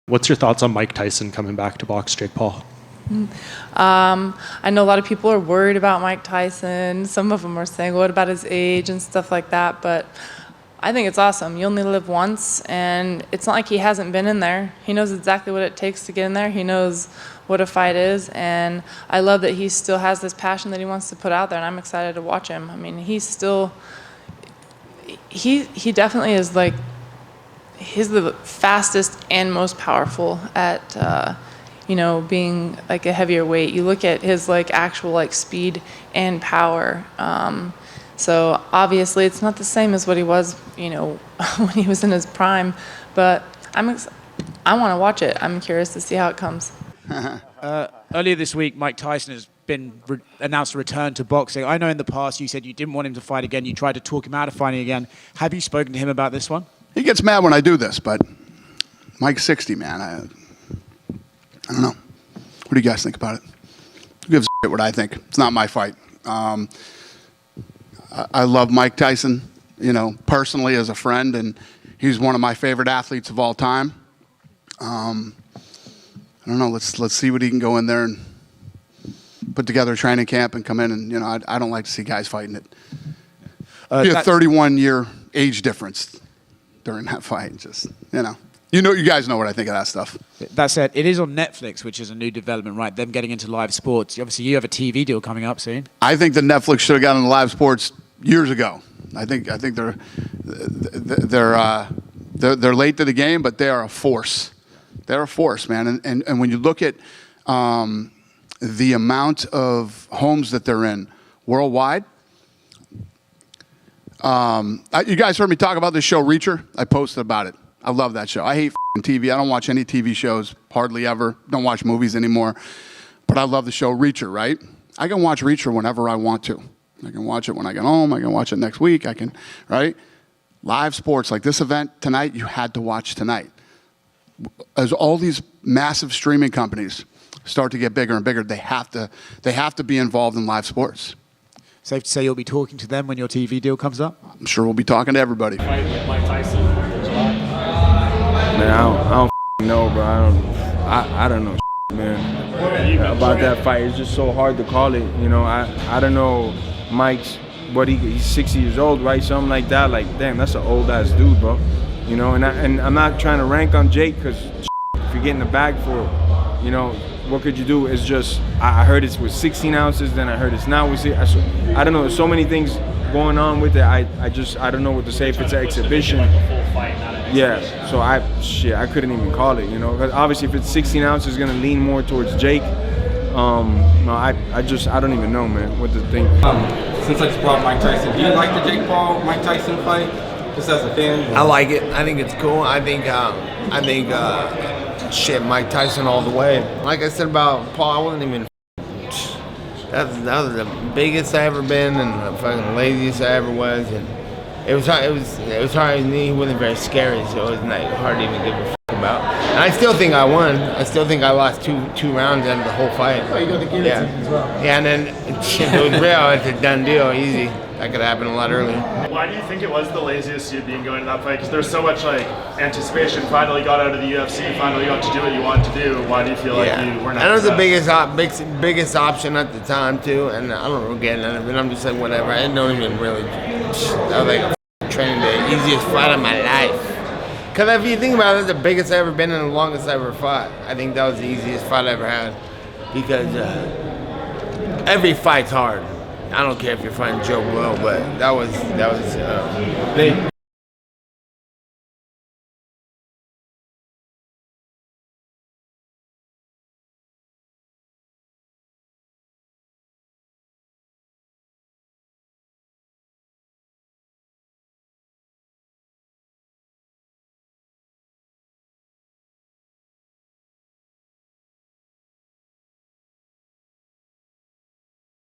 What's your thoughts on Mike Tyson coming back to box Jake Paul? I know a lot of people are worried about Mike Tyson. Some of them are saying, what about his age and stuff like that? But I think it's awesome. You only live once, and it's not like he hasn't been in there. He knows exactly what it takes to get in there. He knows what a fight is, and I love that he still has this passion that he wants to put out there, and I'm excited to watch him. I mean, he's still, he definitely is like, he's the fastest and most powerful at, being like a heavier weight. You look at his like actual like speed and power. So obviously it's not the same as what he was, when he was in his prime, but I want to watch it. I'm curious to see how it comes. Earlier this week, Mike Tyson has been announced a return to boxing. I know in the past you said you didn't want him to fight again. You tried to talk him out of fighting again. Have you spoken to him about this one? He gets mad when I do this, but Mike's 60, man. I don't know. What do you guys think about it? Who gives a shit what I think? It's not my fight. I love Mike Tyson, personally as a friend, and he's one of my favorite athletes of all time. I don't know. Let's see what he can go in there and put together a training camp and come in and, I don't like to see guys fighting it. Be a 31-year age difference during that fight. Just, you guys know what I think of that stuff. That said, it is on Netflix, which is a new development, right? Them getting into live sports. Obviously, you have a TV deal coming up soon. I think that Netflix should have gotten into live sports years ago. I think they're late to the game, but they are a force. They're a force, man. And when you look at the amount of homes that they're in worldwide, you guys heard me talk about this show, Reacher? I posted about it. I love that show. I hate TV. I don't watch any TV shows, hardly ever. Don't watch movies anymore. But I love the show Reacher, right? I can watch Reacher whenever I want to. I can watch it when I get home. I can watch it next week. Right? Live sports like this event tonight, you had to watch tonight. As all these massive streaming companies start to get bigger and bigger, they have to be involved in live sports. Safe to say you'll be talking to them when your TV deal comes up? I'm sure we'll be talking to everybody. Fight with Mike Tyson. Man, I don't know, bro. I don't know, man. About that fight, it's just so hard to call it. I don't know. Mike's he's 60 years old, right? Something like that. Like, damn, that's an old ass dude, bro. And I'm not trying to rank on Jake because if you're getting the bag for it, what could you do? It's just I heard it's with 16 ounces, then I heard it's not with. I don't know. There's so many things going on with it. I don't know what to say if it's an exhibition. Yeah. So I couldn't even call it. Because obviously if it's 16 ounces, it's gonna lean more towards Jake. No, I don't even know, man, what to think. Since I just brought Mike Tyson, do you like the Jake Paul Mike Tyson fight? Just as a fan? I like it. I think it's cool. I think Mike Tyson all the way. Like I said about Paul, I wasn't even. That was the biggest I ever been, and the fucking laziest I ever was, and it was hard. He wasn't very scary, so it was like hard to even give a fuck about. And I still think I won. I still think I lost two rounds out of the whole fight. Oh, you got the guillotine as well. Yeah, and then it was real. It's a done deal, easy. That could happen a lot earlier. Why do you think it was the laziest you'd been going to that fight? Because there's so much anticipation. Finally got out of the UFC. Finally got to do what you wanted to do. Why do you feel like you weren't? And it was the biggest option at the time too. And I don't regret none of it. I'm just like whatever. I don't even really. That was like a training day, easiest fight of my life. Because if you think about it, that's the biggest I ever been and the longest I ever fought. I think that was the easiest fight I ever had. Because every fight's hard. I don't care if you're fighting Joe Blow, but that was big.